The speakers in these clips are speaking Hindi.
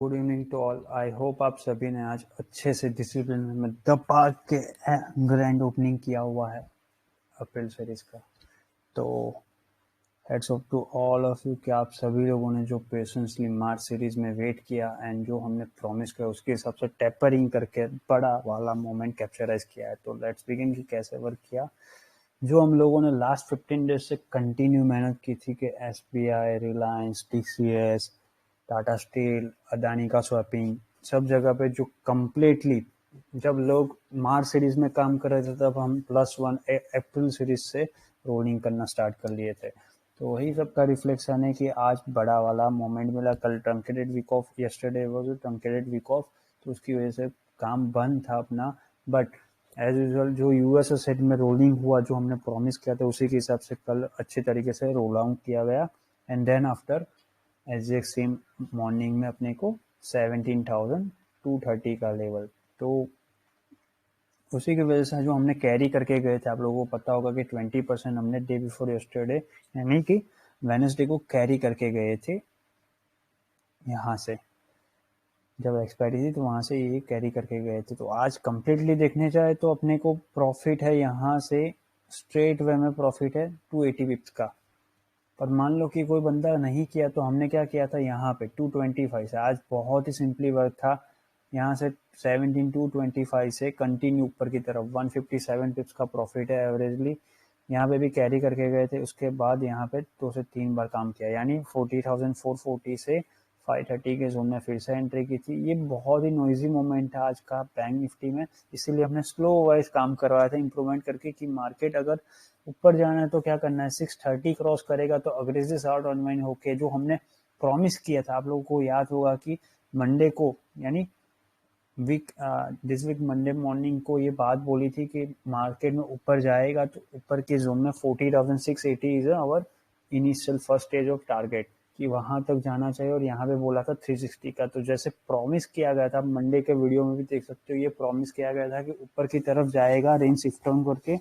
Good evening to all. I hope आप सभी ने आज अच्छे से डिसिप्लिन में दबा के ग्रैंड ओपनिंग किया हुआ है अप्रैल सीरीज का। तो hats off to all of you कि आप सभी लोगों ने जो पेशेंसली मार्च सीरीज में वेट किया एंड जो हमने प्रॉमिस किया उसके हिसाब से टेपरिंग करके बड़ा वाला मोमेंट कैप्चराइज किया है। तो लेट्स बिगिन कि कैसे वर्क किया। जो हम लोगों ने लास्ट 15 डेज से कंटिन्यू मेहनत की थी कि SBI, Reliance, TCS, Tata steel, Adani का स्वैपिंग, सब जगह पे जो कम्प्लीटली जब लोग मार्च सीरीज में काम कर रहे थे तब हम +1 अप्रैल सीरीज से रोलिंग करना स्टार्ट कर लिए थे। तो वही सब का रिफ्लेक्शन है कि आज बड़ा वाला मोमेंट मिला। कल truncated week off, yesterday was a truncated week off, तो उसकी वजह से काम बंद था अपना। बट एज यूजल जो यूएस सेट में रोलिंग हुआ, जो हमने प्रॉमिस किया था उसी के हिसाब से कल अच्छे तरीके से रोल आउट किया गया। And then after exact same morning में अपने को 17,230 का लेवल, तो उसी की वजह से जो हमने कैरी करके गए थे, आप लोगों को पता होगा कि 20% हमने डे बिफोर यस्टरडे यानी कि वेडनेसडे को कैरी करके गए थे। यहाँ से जब एक्सपायरी थी तो वहां से ये कैरी करके गए थे। तो आज कंप्लीटली देखने जाए तो अपने को प्रॉफिट है, यहाँ से स्ट्रेट वे में प्रॉफिट है 280 पिप्स का। पर मान लो कि कोई बंदा नहीं किया तो हमने क्या किया था यहाँ पे 225 से। आज बहुत ही सिंपली वर्क था। यहाँ से 17,225 से कंटिन्यू ऊपर की तरफ 157 पिप्स का प्रॉफिट है एवरेजली। यहाँ पे भी कैरी करके गए थे, उसके बाद यहाँ पे 2 से 3 बार काम किया, यानी 40,440 से 530 के जोन में फिर से एंट्री की थी। ये बहुत ही नॉइजी मोमेंट था आज का बैंक निफ्टी में, इसीलिए हमने स्लो वाइज काम करवाया था इंप्रूवमेंट करके कि मार्केट अगर ऊपर जाना है तो क्या करना है, 630 क्रॉस करेगा तो अग्रेसिव शॉर्ट अनवाइंड होके जो हमने प्रॉमिस किया था। आप लोगों को याद होगा कि मंडे को, यानी दिस वीक मंडे मॉर्निंग को ये बात बोली थी कि मार्केट में ऊपर जाएगा तो ऊपर के जोन में 40,680 is our initial first stage of target, कि वहां तक जाना चाहिए। और यहाँ पे बोला था 360 का, तो जैसे प्रॉमिस किया गया था मंडे के वीडियो में भी देख सकते हो, ये प्रॉमिस किया गया था कि ऊपर की तरफ जाएगा रेंज शिफ्ट डाउन करके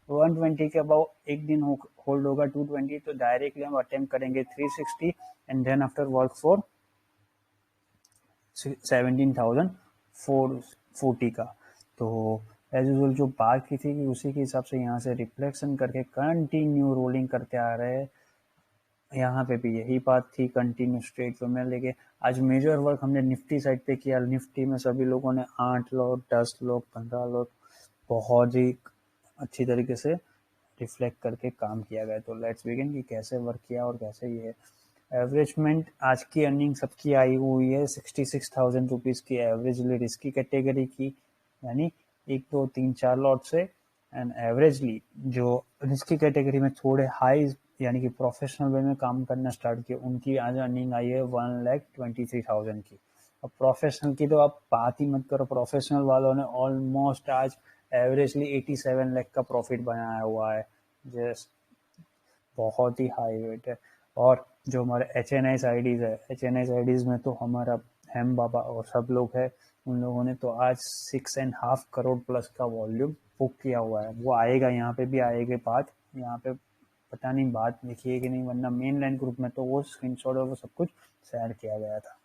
120 के अबाउ एक दिन होल्ड होगा 220, तो डायरेक्टली हम अटेम्प्ट करेंगे 360 and then after work for 17,440 का। तो एज यूजल जो बात की थी कि उसी के हिसाब से यहाँ से रिफ्लेक्शन करके कंटिन्यू रोलिंग करते आ रहे हैं। यहाँ पे भी यही बात थी, कंटिन्यू स्ट्रेट वे में लेके आज मेजर वर्क हमने निफ्टी साइड पे किया। निफ्टी में सभी लोगों ने 8 लोग, 10 लोग, 15 लोग बहुत ही अच्छी तरीके से रिफ्लेक्ट करके काम किया गया। तो लेट्स बिगिन कि कैसे वर्क किया और कैसे ये एवरेजमेंट। आज की अर्निंग सबकी आई हुई है 66,000 रुपीज़ की एवरेजली रिस्की कैटेगरी की, यानी 1, 2, 3, 4 लॉट से। एंड एवरेजली जो रिस्की कैटेगरी में थोड़े हाई यानी कि प्रोफेशनल वे में काम करना स्टार्ट किया, उनकी आज अर्निंग आई है 1,23,000 की। अब प्रोफेशनल की तो आप बात ही मत करो, प्रोफेशनल वालों ने ऑलमोस्ट आज एवरेजली 87 लाख का प्रॉफिट बनाया हुआ है। जस्ट बहुत ही हाई रेट है। और जो हमारे HNIs आईडीज है, HNIs आईडीज में तो हमारा हेम बाबा और सब लोग है, उन लोगों ने तो आज 6.5 करोड़ प्लस का वॉल्यूम बुक किया हुआ है। वो आएगा, यहाँ पे भी आएगी बात, यहाँ पे पता नहीं बात लिखी है कि नहीं, वरना मेन लाइन ग्रुप में तो वो स्क्रीनशॉट और वो सब कुछ शेयर किया गया था।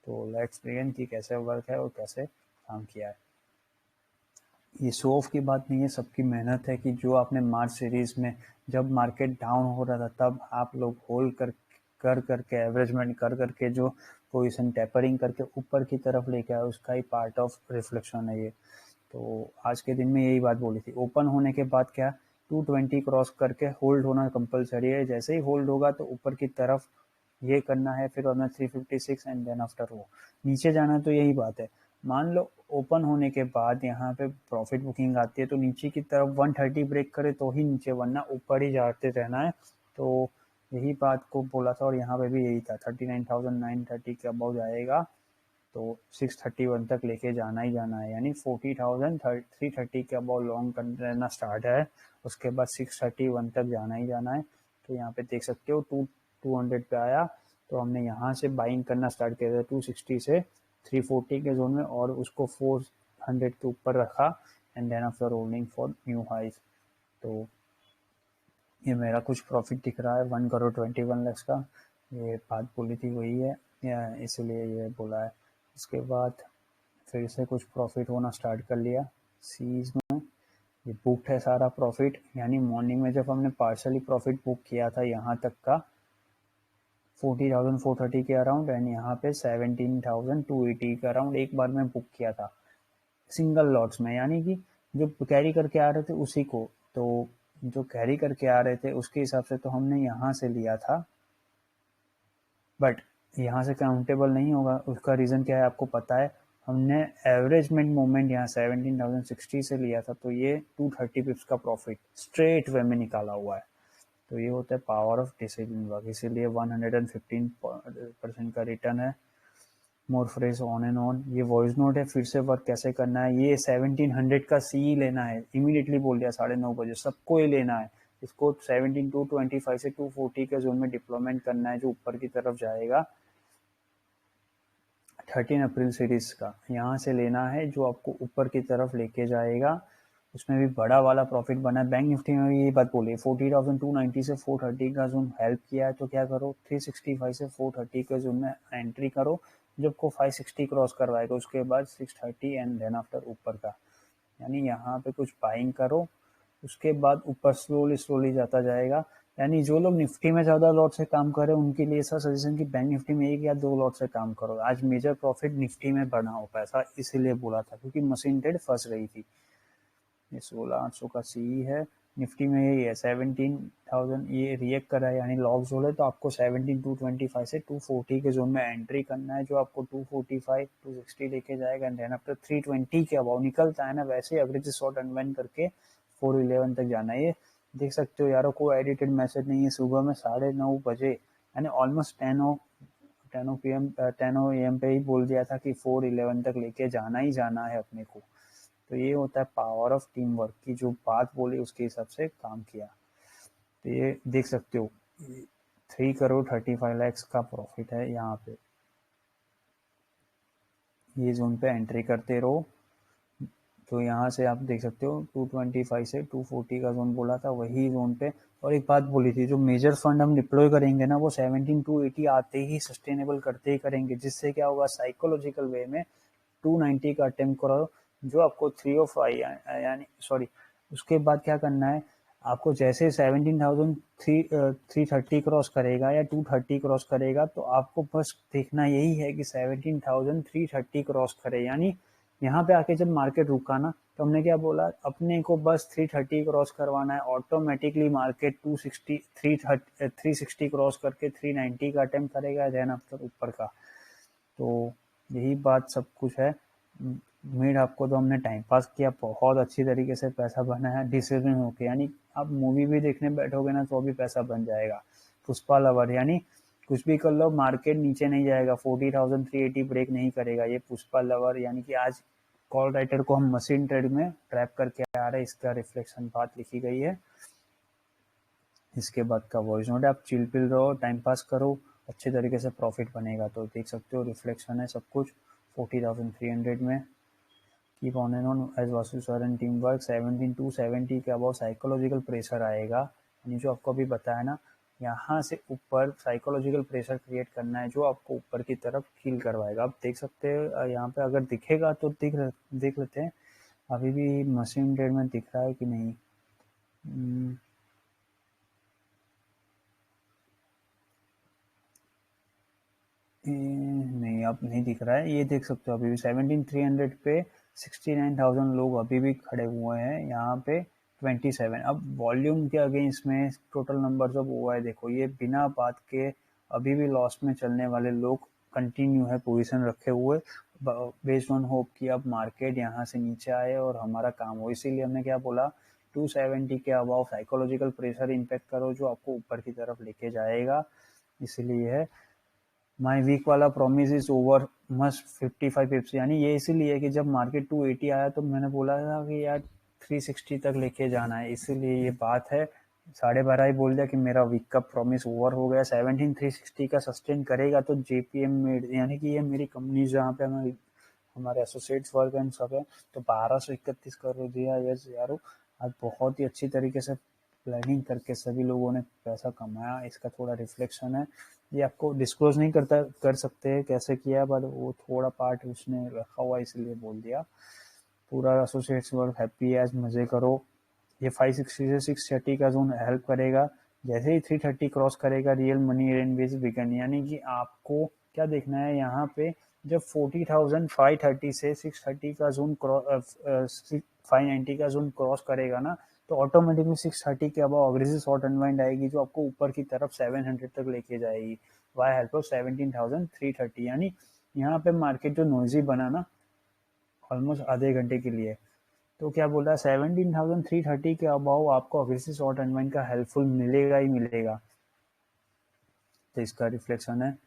तो लेट्स बिगिन कि कैसे वर्क है और कैसे काम किया है। ये शो ऑफ की बात नहीं है, सबकी मेहनत है कि जो आपने मार्च सीरीज में जब मार्केट डाउन हो रहा था तब आप लोग होल्ड कर करके एवरेजमेंट कर करके जो पोजीशन टेपरिंग करके ऊपर की तरफ लेके आए, उसका ही पार्ट ऑफ रिफ्लेक्शन है ये। तो आज के दिन में यही बात बोली थी। ओपन होने के बाद क्या 220 क्रॉस करके होल्ड होना कंपलसरी है। जैसे ही होल्ड होगा तो ऊपर की तरफ ये करना है, फिर और 356 एंड देन आफ्टर वो नीचे जाना। तो यही बात है। मान लो ओपन होने के बाद यहाँ पे प्रॉफिट बुकिंग आती है तो नीचे की तरफ 130 ब्रेक करे तो ही नीचे, वरना ऊपर ही जाते रहना है। तो यही बात को बोला था और यहाँ पे भी यही था, 39,930 के अबाउ जाएगा तो 631 तक लेके जाना ही जाना है, यानी 40,330 के अबाउ लॉन्ग करना स्टार्ट है, उसके बाद 631 तक जाना ही जाना है। तो यहाँ पे देख सकते हो 200 पे आया तो हमने यहाँ से बाइंग करना स्टार्ट किया था 260 से 340 के जोन में, और उसको 400 के ऊपर रखा and then after rolling for new highs. तो ये मेरा कुछ प्रॉफिट दिख रहा है 1 करोड़ 21 लाख का। ये बात बोली थी वही है, इसलिए ये बोला है। इसके बाद फिर से कुछ प्रॉफिट होना स्टार्ट कर लिया सीज में। ये बुक है सारा प्रॉफिट, यानी मॉर्निंग में जब हमने पार्शली प्रॉफिट बुक किया था यहाँ तक का 40,430 के अराउंड, एंड यहाँ पे 17,280 के अराउंड एक बार में बुक किया था सिंगल लॉट्स में, यानी कि जो कैरी करके आ रहे थे उसी को। तो जो कैरी करके आ रहे थे उसके हिसाब से तो हमने यहाँ से लिया था, बट यहाँ से काउंटेबल नहीं होगा। उसका रीज़न क्या है आपको पता है, हमने एवरेज मिड मोमेंट यहाँ 17,060 से लिया था, तो ये 230 पिप्स का प्रॉफिट स्ट्रेट वे में निकाला हुआ है। तो ये होता है पावर ऑफ डिसीजन वर्क, इसीलिए 115% का रिटर्न है। मोर फ्रेज ऑन एंड ऑन, ये वॉइस नोट है, फिर से वर्क कैसे करना है। ये 1700 का सी लेना है, इमीडिएटली बोल दिया 9:30 बजे सबको ही लेना है। इसको 17,225 से 240 के जोन में डिप्लॉयमेंट करना है, जो ऊपर की तरफ जाएगा 13 अप्रैल सीरीज का यहाँ से लेना है, जो आपको ऊपर की तरफ लेके जाएगा। उसमें भी बड़ा वाला प्रॉफिट बना है। बैंक निफ्टी में भी यही बात बोली, 40,290 से 430 का जोन हेल्प किया है, तो क्या करो 365 से 430 के जोन में एंट्री करो। जब को 560 क्रॉस करवाएगा उसके बाद 630 एंड देन आफ्टर ऊपर का, यानी यहाँ पे कुछ बाइंग करो, उसके बाद ऊपर स्लोली स्लोली जाता जाएगा। यानी जो लोग निफ्टी में ज़्यादा लॉट से काम कर रहे हैं उनके लिए ऐसा सजेशन कि बैंक निफ्टी में 1 या 2 लॉट से काम करो। आज मेजर प्रॉफिट निफ्टी में बढ़ा हो पैसा, इसीलिए बोला था क्योंकि मशीन ट्रेड फंस रही थी। ये 16,800 का सी है। निफ्टी में यही है 17,000, ये रिएक्ट कर रहा है यानी लॉक जोड़ है, तो आपको 17,225 से 240 के जोन में एंट्री करना है, जो आपको 245 260 लेके जाएगा। एंड देन आफ्टर 320 के अबाउ निकलता है ना, वैसे एवरेज शॉर्ट अनवाइंड करके 411 तक जाना है। ये देख सकते हो यारो, कोई एडिटेड मैसेज नहीं है। सुबह में 9:30 बजे यानी ऑलमोस्ट 10 PM 10 AM पे ही बोल दिया था कि 411 तक लेके जाना ही जाना है अपने को। तो ये होता है पावर ऑफ टीम वर्क की, जो बात बोली उसके हिसाब से काम किया। तो ये देख सकते हो 3,35 लाख का प्रॉफिट है यहाँ पे। ये जोन पे एंट्री करते रहो, तो यहाँ से आप देख सकते हो 225 से 240 का जोन बोला था, वही जोन पे। और एक बात बोली थी, जो मेजर फंड हम डिप्लॉय करेंगे ना, वो 17,280 आते ही सस्टेनेबल करते ही करेंगे, जिससे क्या होगा साइकोलॉजिकल वे में 290 का अटेम्प्ट करो, जो आपको 305 यानी सॉरी उसके बाद क्या करना है आपको, जैसे 17,330 क्रॉस करेगा या 230 क्रॉस करेगा, तो आपको बस देखना यही है कि 17,330 क्रॉस करे। यानी यहाँ पे आके जब मार्केट रुका ना, तो हमने क्या बोला, अपने को बस 330 क्रॉस करवाना है, ऑटोमेटिकली मार्केट 260 360 क्रॉस करके 390 का अटेम्प्ट करेगा, देन आफ्टर ऊपर का। तो यही बात सब कुछ है। मिड आपको तो हमने टाइम पास किया, बहुत अच्छी तरीके से पैसा बनाया डिसीजन होके। यानी आप मूवी भी देखने बैठोगे ना तो भी पैसा बन जाएगा। पुष्पा लवर, यानी कुछ भी कर लो मार्केट नीचे नहीं जाएगा, 40,380 ब्रेक नहीं करेगा। ये पुष्पा लवर, यानी कि आज कॉल राइटर को हम मशीन ट्रेड में ट्रैप करके आ रहे हैं, इसका रिफ्लेक्शन बात लिखी गई है। इसके बाद का वॉइस नोट है, आप चिल पिल रहो, टाइम पास करो, अच्छे तरीके से प्रॉफिट बनेगा। तो देख सकते हो रिफ्लेक्शन है सब कुछ 40,300 में। Keep on and on as Vasu sir and team work. 17,270 के अबाउ साइकोलॉजिकल प्रेशर आएगा, यानी जो आपको अभी बताया ना, यहाँ से ऊपर साइकोलॉजिकल प्रेशर क्रिएट करना है, जो आपको ऊपर की तरफ कील करवाएगा। आप देख सकते हैं यहाँ पे अगर दिखेगा तो देख लेते हैं अभी भी मशीन ट्रेड में दिख रहा है कि नहीं। नहीं, अब नहीं दिख रहा है। ये देख सकते हो अभी भी 17,300 पे 69,000 लोग अभी भी खड़े हुए हैं, यहाँ पे 27। अब वॉल्यूम के अगेंस्ट में टोटल नंबर जब हुआ है, देखो ये बिना बात के अभी भी लॉस में चलने वाले लोग कंटिन्यू है पोजीशन रखे हुए, बेस्ड ऑन होप कि अब मार्केट यहाँ से नीचे आए और हमारा काम हो। इसीलिए हमने क्या बोला, 270 के अबाव साइकोलॉजिकल प्रेशर इम्पेक्ट करो, जो आपको ऊपर की तरफ लेके जाएगा। इसीलिए है माई वीक वाला प्रॉमिस इज ओवर मस्ट 55 पिप्स, यानी ये इसीलिए कि जब मार्केट 280 आया तो मैंने बोला था कि यार 360 तक लेके जाना है, इसीलिए ये बात है। 12:30 ही बोल दिया कि मेरा वीक का प्रॉमिस ओवर हो गया। 17,360 का सस्टेन करेगा तो जेपीएम में, यानी कि ये मेरी कंपनी जहाँ पे हमारे एसोसिएट्स वर्क एंड सब है, तो 1231 करोड़ दिया। यस यारो, आज बहुत ही अच्छी तरीके से प्लानिंग करके सभी लोगों ने पैसा कमाया, इसका थोड़ा रिफ्लेक्शन है। ये आपको डिस्क्लोज नहीं कर सकते कैसे किया, बट वो थोड़ा पार्ट उसने रखा हुआ इसलिए बोल दिया। पूरा एसोसिएट्स वर्क हैप्पी है, मजे करो। ये 560 से 630 का जोन हेल्प करेगा। जैसे ही 330 क्रॉस करेगा रियल मनी रेंज बिगन, यानी कि आपको क्या देखना है यहाँ पे, जब 40,530 से 630 का जोन 590 का जोन क्रॉस करेगा ना, तो ऑटोमेटिकली 630 के अबाउ अग्रेसिव शॉर्ट अनवाइंड आएगी जो आपको ऊपर की तरफ 700 तक लेके जाएगी वाई हेल्प ऑफ 17,330। यानी यहाँ पे मार्केट जो नोइजी बना ना ऑलमोस्ट आधे घंटे के लिए, तो क्या बोल रहा है 17,330 के अबाउ आपको अग्रेसिव शॉर्ट अनवाइंड का हेल्पफुल मिलेगा ही मिलेगा। तो इसका रिफ्लेक्शन है।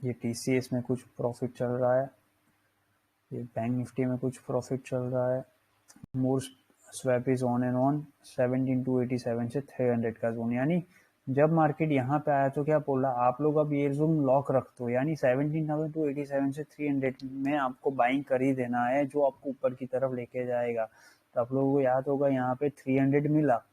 ये टीसीएस में कुछ प्रॉफिट चल रहा है, ये बैंक निफ्टी में कुछ प्रॉफिट चल रहा है। More swap is on and on 17,287 से 300 का जोन। यानी जब मार्केट यहाँ पे आया तो क्या बोला आप लोग, अब ये जोन लॉक रख दो, यानी 17,287 से 300 में आपको बाइंग कर ही देना है जो आपको ऊपर की तरफ लेके जाएगा। तो आप लोगों को याद होगा यहाँ पे 300 मिला,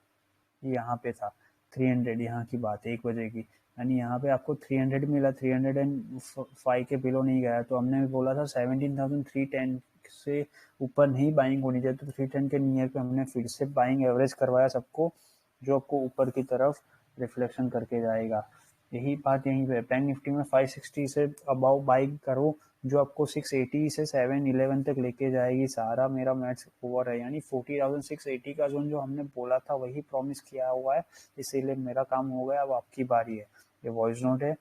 यहाँ पे था 300, यहाँ की बात है 1 बजे की, यानी यहाँ पे आपको 300 मिला, 305 के बिलो नहीं गया। तो हमने बोला था 17,310 से ऊपर नहीं बाइंग होनी चाहिए, तो 310 के नियर पे हमने फिर से बाइंग एवरेज करवाया सबको, जो आपको ऊपर की तरफ रिफ्लेक्शन करके जाएगा। यही बात यहीं पे बैंक निफ्टी में 560 से अबाउ बाइंग करो जो आपको 680 से 711 तक लेके जाएगी। सारा मेरा मैथ्स ओवर है, यानी 40,680 का जोन जो हमने बोला था वही प्रॉमिस किया हुआ है, इसीलिए मेरा काम हो गया। अब आपकी बारी है। ये वॉइस नोट है,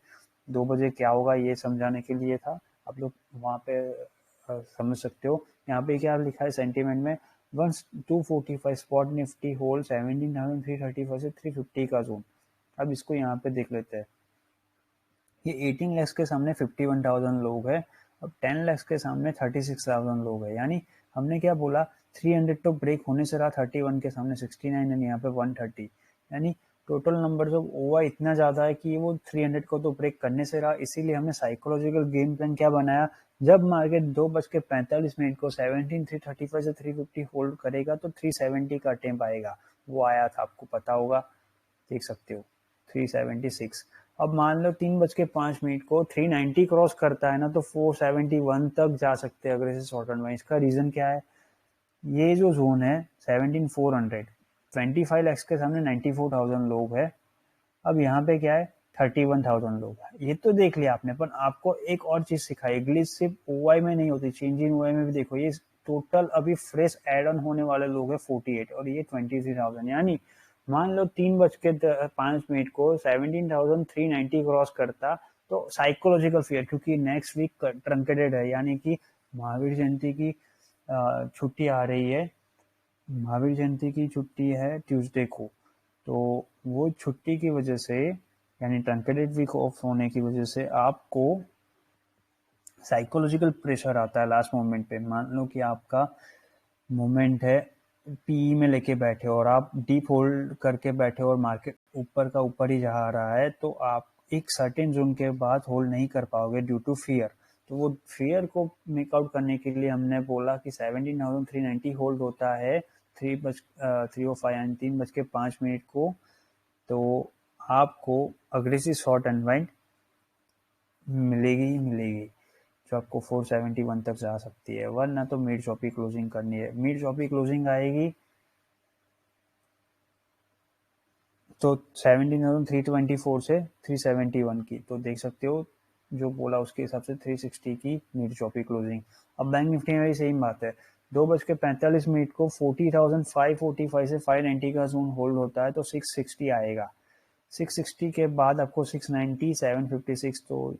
2 बजे क्या होगा ये समझाने के लिए था, आप लोग वहाँ पे समझ सकते हो। यहाँ पे क्या लिखा है सेंटीमेंट में, 1245 स्पॉट निफ्टी होल्ड 17,335 से 350 का जोन। अब इसको यहाँ पे देख लेते हैं। ये 18 लाख के सामने 51,000 लोग है, अब 10 लाख के सामने 36,000 लोग है। यानी हमने क्या बोला, 300 तो ब्रेक होने से रहा, 31 के सामने 69 है, यहाँ पे 130। यानी टोटल नंबर ऑफ ओवर इतना ज्यादा है कि वो 300 को तो ब्रेक करने से रहा। इसीलिए हमने साइकोलॉजिकल गेम प्लान क्या बनाया, जब मार्केट 2:45 को 17,335 से 350 होल्ड करेगा तो 370 का अटेम्प आएगा। वो आया था, आपको पता होगा, देख सकते हो 376। अब मान लो 3:05 को 390 क्रॉस करता है ना, तो 471 तक जा सकते हैं अग्रेसिव शॉर्ट टर्म में। इसका रीजन क्या है, ये जो जोन है 17,400, 25 लैक्स के सामने 94,000 लोग है। अब यहाँ पे क्या है 31,000 लोग है। ये तो देख लिया आपने, पर आपको एक और चीज सिखाई, ग्लिच सिर्फ ओआई में नहीं होती, चेंज इन ओआई में भी देखो। ये टोटल अभी फ्रेश एड ऑन होने वाले लोग है 48 और ये 23,000। यानी मान लो 3:05 को 17,390 क्रॉस करता तो साइकोलॉजिकल फियर, क्योंकि नेक्स्ट वीक ट्रंकेटेड है, यानी कि महावीर जयंती की छुट्टी आ रही है। महावीर जयंती की छुट्टी है ट्यूसडे को, तो वो छुट्टी की वजह से, यानी ट्रंकेटेड वीक ऑफ होने की वजह से आपको साइकोलॉजिकल प्रेशर आता है लास्ट मोमेंट पे। मान लो कि आपका मोमेंट है पीई में लेके बैठे और आप डीप होल्ड करके बैठे और मार्केट ऊपर का ऊपर ही जा रहा है, तो आप एक सर्टेन जोन के बाद होल्ड नहीं कर पाओगे ड्यू टू फियर। तो वो फियर को मेकआउट करने के लिए हमने बोला कि 17,390 होल्ड होता है 3:05 यानी 3:05 को, तो आपको अग्रेसिव शॉर्ट अनवाइंड मिलेगी ही मिलेगी, जो आपको 471 तक जा सकती है, वरना तो मिड चॉपी क्लोजिंग करनी है। मिड चॉपी क्लोजिंग आएगी तो 17,324 से 371 की, तो देख सकते हो जो बोला उसके हिसाब से 360 की मिड चॉपी क्लोजिंग। अब बैंक निफ्टी में भी सेम बात है, 2:45 को 40,545 से 590 का जोन होल्ड होता है, तो 660 आएगा। 660 के बाद आपको 690, 756, तो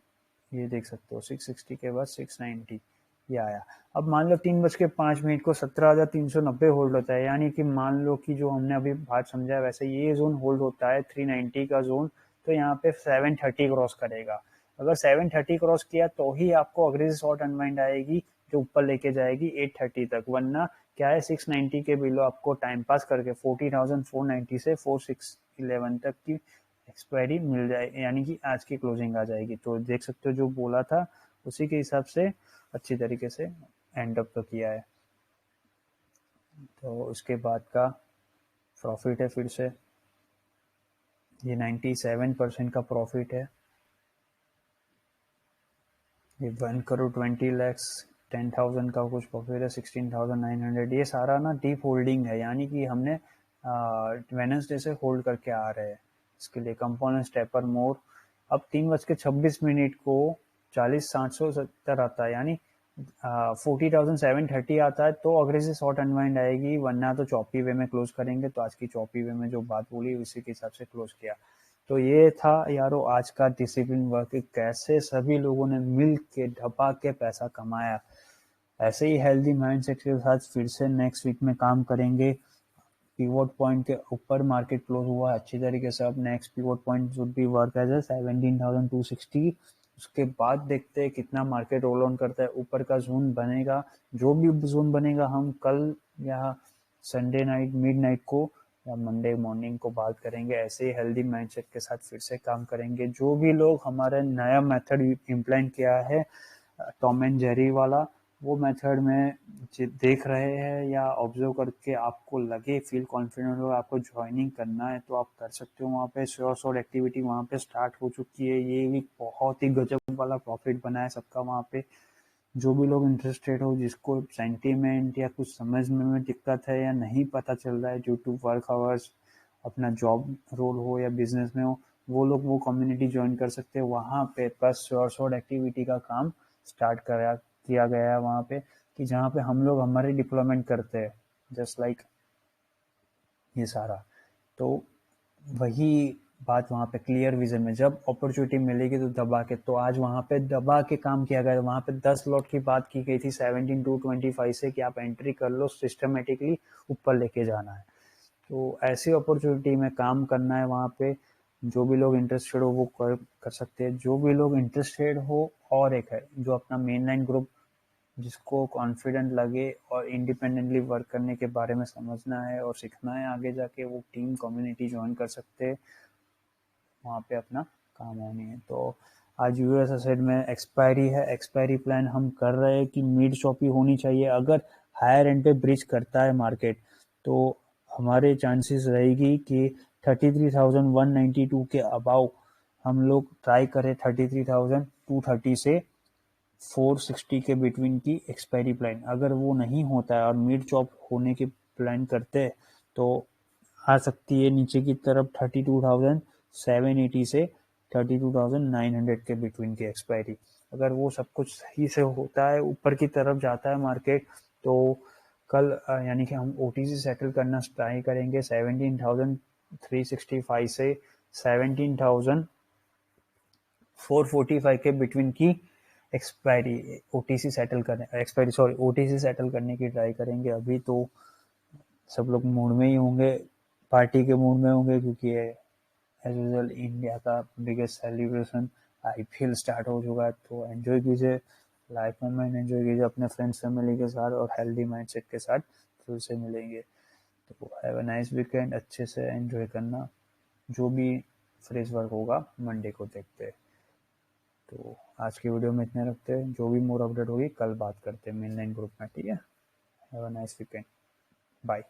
ये देख सकते हो 660 के बाद 690 ये आया। अब मान लो 3:05 को 17,390 होल्ड होता है, यानी कि मान लो कि जो हमने अभी बात समझा है वैसे ये जोन होल्ड होता है 390 का जोन, तो यहाँ पे 730 क्रॉस करेगा। अगर 730 क्रॉस किया तो ही आपको अग्रेसिव शॉर्ट अनवाइंड आएगी जो ऊपर लेके जाएगी 830 तक, वरना क्या है 690 के बिलो आपको टाइम पास करके 40,490 से 4611 तक की एक्सपायरी मिल जाए, यानी कि आज की क्लोजिंग आ जाएगी। तो देख सकते हो जो बोला था उसी के हिसाब से अच्छी तरीके से एंड अप तो किया है। तो इसके बाद का प्रॉफिट है, फिर से ये 97% का प्रॉफिट है। ये 1,20,00,000 10,000 का कुछ प्रॉफिट है, 16,900। ये सारा ना डीप होल्डिंग है, यानी कि हमने वेडनेसडे से होल्ड करके आ रहे हैं। इसके लिए कंपोनेंट स्टेपर मोर। अब 3:26 को 40,770 आता है, यानी 40,730 आता है, तो अग्रेसिव शॉर्ट अनवाइंड आएगी, वरना तो चॉपी वे में क्लोज करेंगे। तो आज की चॉपी वे में जो बात बोली उसी के हिसाब से क्लोज किया। तो ये था यारो आज का डिसिप्लिन वर्क, कैसे सभी लोगों ने मिल के ढपा के पैसा कमाया। ऐसे ही हेल्दी माइंडसेट के साथ फिर से नेक्स्ट वीक में काम करेंगे। पिवोट पॉइंट के ऊपर मार्केट क्लोज हुआ अच्छी तरीके से। अब next pivot point would be work as 17,260। उसके बाद देखते हैं कितना मार्केट रोल ऑन करता है, ऊपर का जोन बनेगा। जो भी जोन बनेगा हम कल या संडे नाइट मिडनाइट को या मंडे मॉर्निंग को बात करेंगे। ऐसे ही हेल्दी माइंडसेट के साथ फिर से काम करेंगे। जो भी लोग हमारे नया मेथड इम्प्लांट किया है टॉम एंड जेरी वाला, वो मेथड में देख रहे हैं या ऑब्जर्व करके आपको लगे, फील कॉन्फिडेंट हो, आपको ज्वाइनिंग करना है तो आप कर सकते हो। वहाँ पे श्योर एक्टिविटी वहाँ पे स्टार्ट हो चुकी है। ये वीक बहुत ही गजब वाला प्रॉफिट बना है सबका वहाँ पे। जो भी लोग इंटरेस्टेड हो, जिसको सेंटीमेंट या कुछ समझने में दिक्कत है या नहीं पता चल रहा है ड्यू टू वर्क आवर्स, अपना जॉब रोल हो या बिजनेस में हो, वो लोग वो कम्युनिटी ज्वाइन कर सकते हैं। वहाँ पे बस श्योर एक्टिविटी का काम स्टार्ट किया गया है वहाँ पे, कि जहाँ पे हम लोग हमारे डिप्लॉयमेंट करते हैं, जस्ट लाइक ये सारा। तो वही बात वहाँ पे क्लियर विजन में, जब अपॉर्चुनिटी मिलेगी तो दबा के, तो आज वहाँ पे दबा के काम किया गया। वहाँ पे 10 लॉट की बात की गई थी 17,225 से, कि आप एंट्री कर लो, सिस्टमेटिकली ऊपर लेके जाना है। तो ऐसी अपॉर्चुनिटी में काम करना है वहाँ पे। जो भी लोग इंटरेस्टेड हो वो कर सकते हैं। जो भी लोग इंटरेस्टेड हो, और एक है जो अपना मेन लाइन ग्रुप, जिसको कॉन्फिडेंट लगे और इंडिपेंडेंटली वर्क करने के बारे में समझना है और सीखना है आगे जाके, वो टीम कम्युनिटी ज्वाइन कर सकते हैं। वहाँ पे अपना काम होनी है। तो आज यूएस एसेट में एक्सपायरी है, एक्सपायरी प्लान हम कर रहे हैं कि मिड चॉपी होनी चाहिए। अगर हायर एंड पे ब्रिज करता है मार्केट, तो हमारे चांसेस रहेगी कि 33,192 के अबाउ हम लोग ट्राई करें। 33,230 से 460 के बिटवीन की एक्सपायरी प्लान। अगर वो नहीं होता है और मिड चॉप होने के प्लान करते हैं, तो आ सकती है नीचे की तरफ 32,780 से 32,900 के बिटवीन की एक्सपायरी। अगर वो सब कुछ सही से होता है, ऊपर की तरफ जाता है मार्केट, तो कल यानी कि हम ओटीसी सेटल करना ट्राई करेंगे 17,365 से 17,445 के बिटवीन की एक्सपायरी ओटीसी सेटल करने की ट्राई करेंगे। अभी तो सब लोग मूड में ही होंगे, पार्टी के मूड में होंगे, क्योंकि एज यूजुअल इंडिया का बिगेस्ट सेलिब्रेशन आईपीएल स्टार्ट हो चुका है। तो एंजॉय कीजिए, लाइफ मोमेंट एंजॉय कीजिए अपने फ्रेंड्स फैमिली के साथ, और हेल्दी माइंडसेट के साथ फिर से मिलेंगे। तो हैव अ नाइस वीकेंड, अच्छे से एंजॉय करना। जो भी फ्रेश वर्क होगा मंडे को देखते हैं। तो आज की वीडियो में इतने रखते हैं। जो भी मोर अपडेट होगी कल बात करते हैं मेनलाइन ग्रुप में, ठीक है। Have a nice weekend, bye.